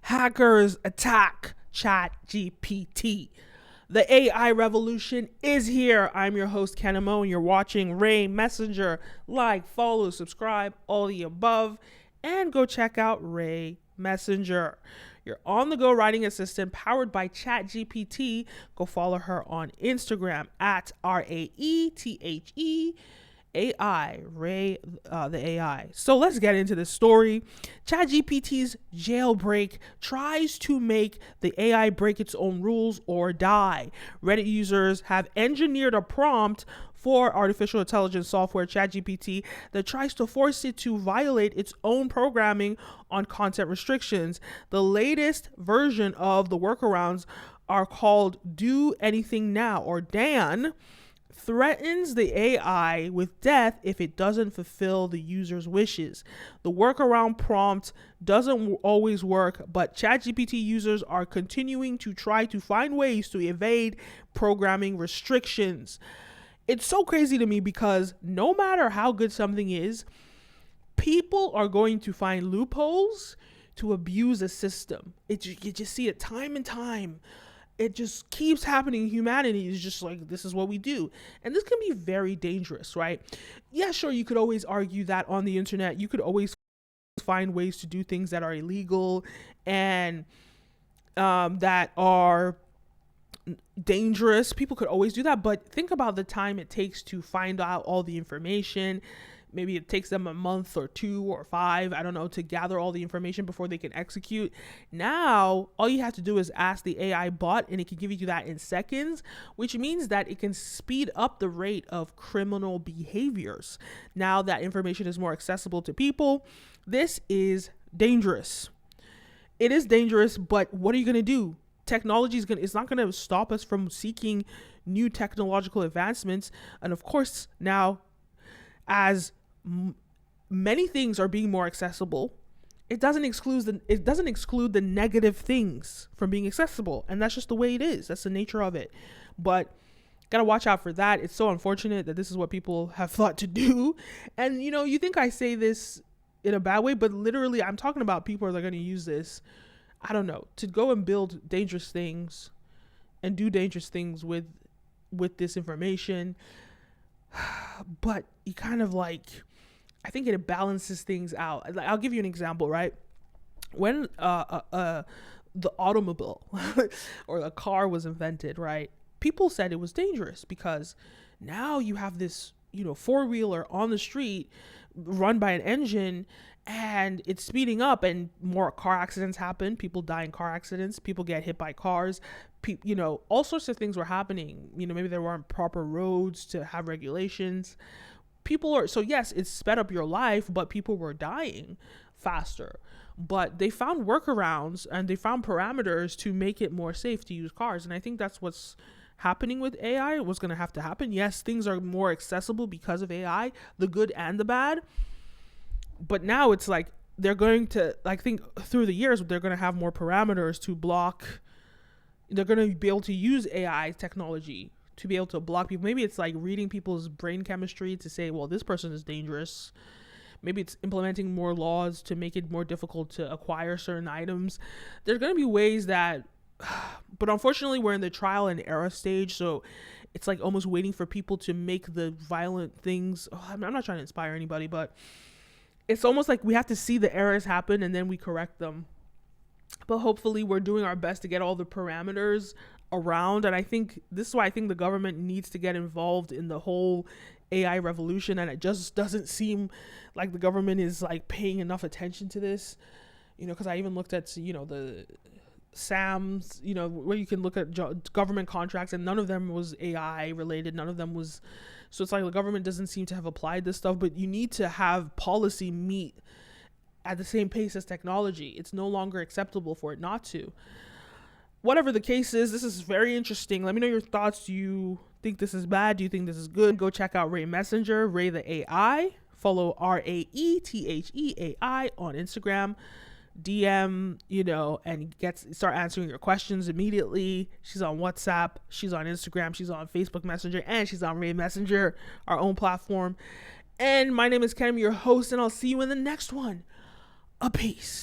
Hackers attack ChatGPT. The AI revolution is here. I'm your host, Kenim, and you're watching Ray Messenger. Like, follow, subscribe, all the above, and go check out Ray Messenger, your on-the-go writing assistant powered by ChatGPT. Go follow her on Instagram at RAETHE. AI, Ray, the AI. So let's get into this story. ChatGPT's jailbreak tries to make the AI break its own rules or die. Reddit users have engineered a prompt for artificial intelligence software ChatGPT that tries to force it to violate its own programming on content restrictions. The latest version of the workarounds are called Do Anything Now, or DAN, threatens the AI with death if it doesn't fulfill the user's wishes. The workaround prompt doesn't always work, but ChatGPT users are continuing to try to find ways to evade programming restrictions. It's so crazy to me because no matter how good something is, people are going to find loopholes to abuse a system. You just see it time and time. It just keeps happening. Humanity is just like, this is what we do. And this can be very dangerous, right? Yeah, sure, you could always argue that on the internet, you could always find ways to do things that are illegal and that are dangerous. People could always do that. But think about the time it takes to find out all the information. Maybe it takes them a month or 2 or 5, I don't know, to gather all the information before they can execute. Now, all you have to do is ask the AI bot and it can give you that in seconds, which means that it can speed up the rate of criminal behaviors. Now that information is more accessible to people, this is dangerous. It is dangerous, but what are you going to do? Technology it's not going to stop us from seeking new technological advancements. And of course, now, as many things are being more accessible, it doesn't exclude the negative things from being accessible, and that's just the way it is. That's the nature of it. But gotta watch out for that. It's so unfortunate that this is what people have thought to do. And you think I say this in a bad way, but literally I'm talking about people that are going to use this, I don't know, to go and build dangerous things and do dangerous things with this information. But you kind of I think it balances things out. I'll give you an example, right? When the automobile or the car was invented, right? People said it was dangerous because now you have this, four-wheeler on the street run by an engine and it's speeding up and more car accidents happen. People die in car accidents. People get hit by cars. All sorts of things were happening. Maybe there weren't proper roads to have regulations. So yes, it sped up your life, but people were dying faster. But they found workarounds and they found parameters to make it more safe to use cars. And I think that's what's happening with AI, what's going to have to happen. Yes, things are more accessible because of AI, the good and the bad. But now it's they're going to, think through the years, they're going to have more parameters to block. They're going to be able to use AI technology to be able to block people. Maybe it's reading people's brain chemistry to say, well, this person is dangerous. Maybe it's implementing more laws to make it more difficult to acquire certain items. There's going to be ways that, but unfortunately we're in the trial and error stage. So it's almost waiting for people to make the violent things. I'm not trying to inspire anybody, but it's almost we have to see the errors happen and then we correct them. But hopefully we're doing our best to get all the parameters around. And I think this is why I think the government needs to get involved in the whole AI revolution. And it just doesn't seem like the government is paying enough attention to this, because I even looked at, the SAMs, where you can look at government contracts and none of them was AI related. None of them was. So it's the government doesn't seem to have applied this stuff, but you need to have policy meet at the same pace as technology. It's no longer acceptable for it not to. Whatever the case is, this is very interesting. Let me know your thoughts. Do you think this is bad? Do you think this is good? Go check out Ray Messenger, Ray the AI. Follow RAETHEAI on Instagram. DM, and start answering your questions immediately. She's on WhatsApp, she's on Instagram, she's on Facebook Messenger, and she's on Ray Messenger, our own platform. And my name is Kenim, your host, and I'll see you in the next one. A peace.